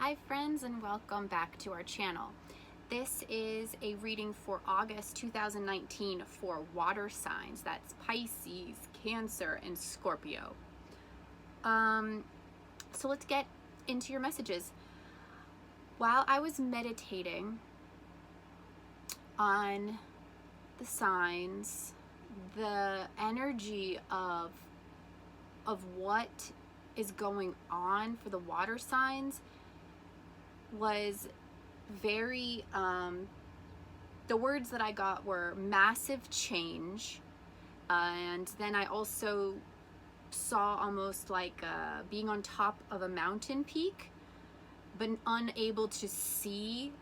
Hi friends, and welcome back to our channel. This is a reading for August 2019 for water signs. That's Pisces, Cancer, and Scorpio. So let's get into your messages. While I was meditating on the signs, the energy of what is going on for the water signs was very, the words that I got were massive change, and then I also saw almost like being on top of a mountain peak but unable to see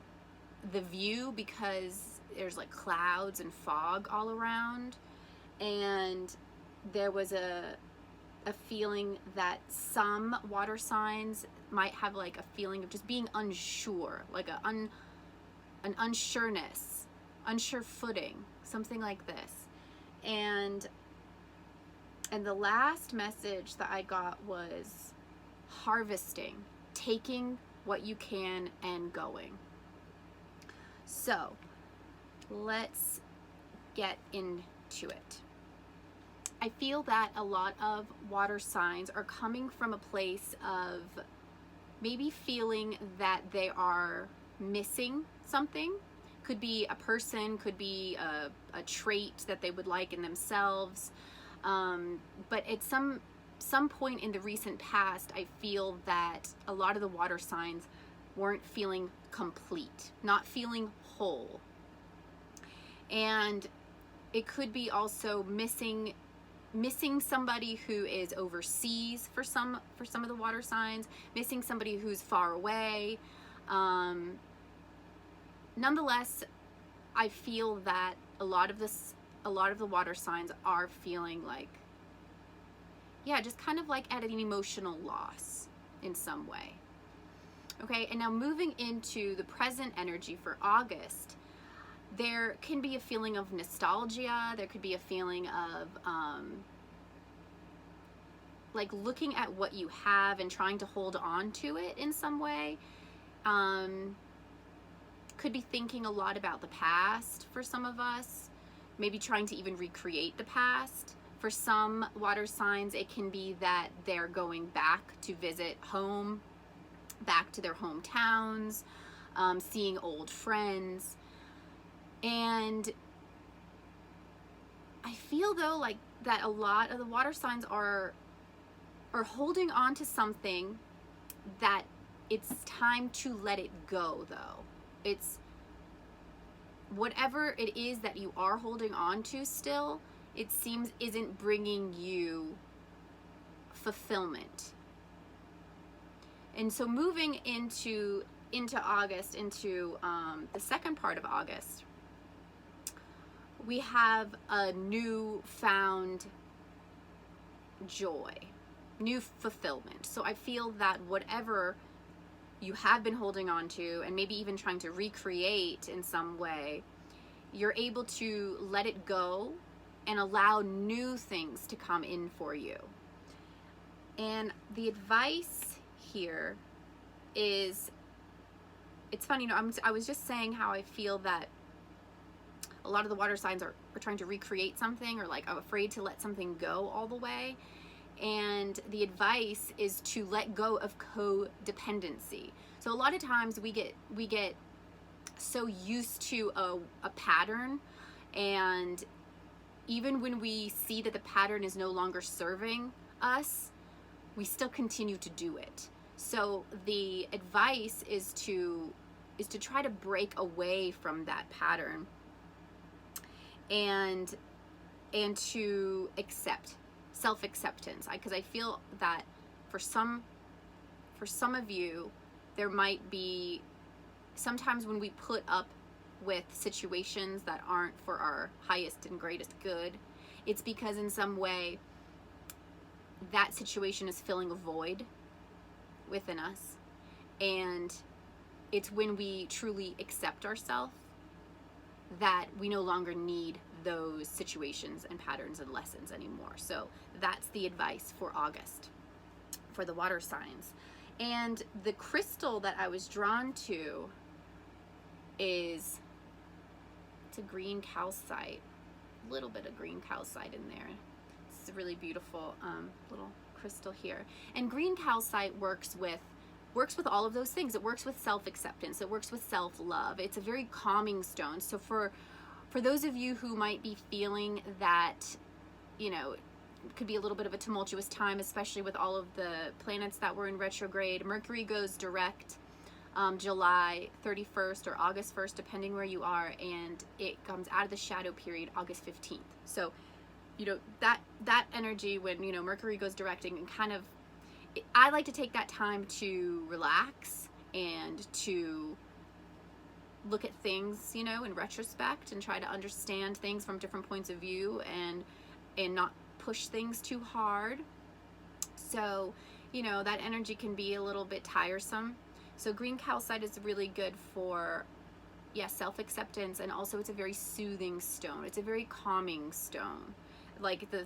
the view because there's like clouds and fog all around, and there was a feeling that some water signs might have like a feeling of just being unsure, like an unsureness, unsure footing, something like this. And the last message that I got was harvesting, taking what you can and going. So let's get into it. I feel that a lot of water signs are coming from a place of maybe feeling that they are missing something. Could be a person, could be a trait that they would like in themselves. But at some point in the recent past, I feel that a lot of the water signs weren't feeling complete, not feeling whole. And it could be also missing somebody who is overseas for some of the water signs, missing somebody who's far away. Nonetheless, I feel that a lot of the water signs are feeling like, yeah, just kind of like at an emotional loss in some way. Okay, and now moving into the present energy for August, there can be a feeling of nostalgia. There could be a feeling of like looking at what you have and trying to hold on to it in some way. Could be thinking a lot about the past for some of us, maybe trying to even recreate the past. For some water signs, it can be that they're going back to visit home, back to their hometowns, seeing old friends. And I feel though like that a lot of the water signs are holding on to something that it's time to let it go though. It's whatever it is that you are holding on to still, it seems isn't bringing you fulfillment. And so moving into August, into the second part of August, we have a newfound joy, new fulfillment. So I feel that whatever you have been holding on to and maybe even trying to recreate in some way, you're able to let it go and allow new things to come in for you. And the advice here is, it's funny, I was just saying how I feel that a lot of the water signs are trying to recreate something, or like I'm afraid to let something go all the way. And the advice is to let go of codependency. So a lot of times we get so used to a pattern, and even when we see that the pattern is no longer serving us, we still continue to do it. So the advice is to try to break away from that pattern and to accept, self-acceptance. Because I feel that for some of you, there might be sometimes when we put up with situations that aren't for our highest and greatest good, it's because in some way that situation is filling a void within us. And it's when we truly accept ourselves that we no longer need those situations and patterns and lessons anymore. So that's the advice for August for the water signs. And the crystal that I was drawn to is, it's a green calcite, a little bit of green calcite in there. It's a really beautiful little crystal here. And green calcite works with all of those things. It works with self-acceptance. It works with self-love. It's a very calming stone. So for those of you who might be feeling that, you know, it could be a little bit of a tumultuous time, especially with all of the planets that were in retrograde. Mercury goes direct July 31st or August 1st, depending where you are, and it comes out of the shadow period August 15th. So, you know, that energy when, you know, Mercury goes directing, and kind of, I like to take that time to relax and to look at things, you know, in retrospect, and try to understand things from different points of view, and not push things too hard. So, you know, that energy can be a little bit tiresome. So green calcite is really good for, yeah, self-acceptance, and also it's a very soothing stone. It's a very calming stone. Like the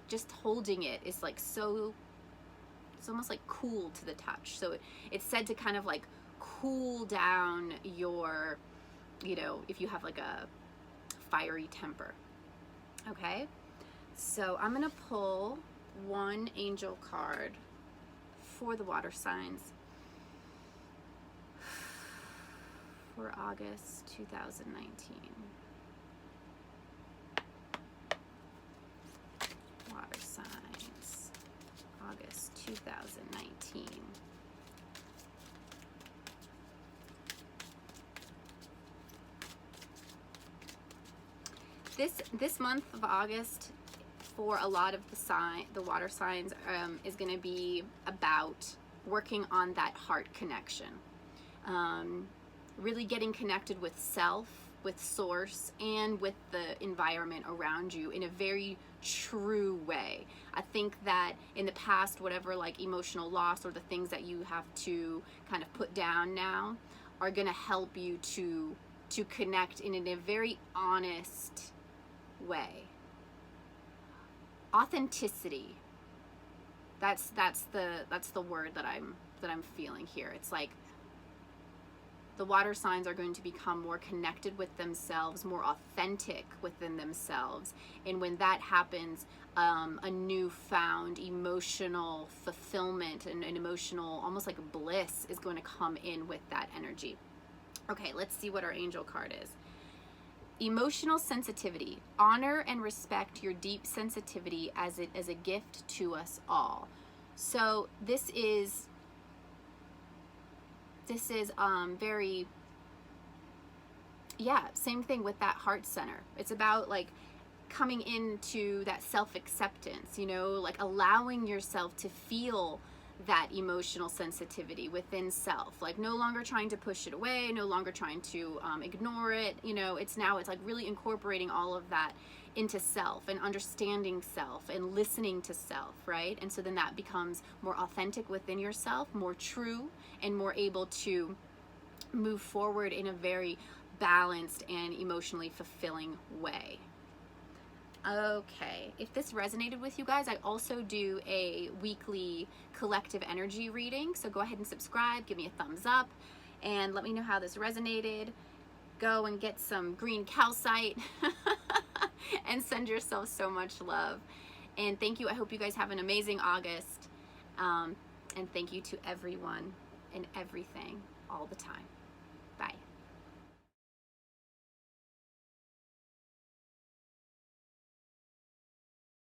just holding it is like so, it's almost like cool to the touch. So it's said to kind of like cool down your, you know, if you have like a fiery temper. Okay, so I'm gonna pull one angel card for the water signs for August 2019. Water signs, August 2019. This month of August, for a lot of the water signs, is going to be about working on that heart connection. Really getting connected with self, with source, and with the environment around you in a very true way. I think that in the past, whatever like emotional loss or the things that you have to kind of put down now are going to help you to connect in a very honest way. Authenticity. That's the word that I'm feeling here. It's like the water signs are going to become more connected with themselves, more authentic within themselves. And when that happens, a newfound emotional fulfillment and an emotional, almost like bliss, is going to come in with that energy. Okay, let's see what our angel card is. Emotional sensitivity. Honor and respect your deep sensitivity as a gift to us all. So this is very, yeah, same thing with that heart center. It's about like coming into that self-acceptance, you know, like allowing yourself to feel that emotional sensitivity within self, like no longer trying to push it away, no longer trying to ignore it. You know, it's like really incorporating all of that into self and understanding self and listening to self, right? And so then that becomes more authentic within yourself, more true, and more able to move forward in a very balanced and emotionally fulfilling way. Okay, if this resonated with you guys, I also do a weekly collective energy reading, so go ahead and subscribe, give me a thumbs up, and let me know how this resonated. Go and get some green calcite and send yourself so much love. And thank you. I hope you guys have an amazing August. And thank you to everyone and everything all the time.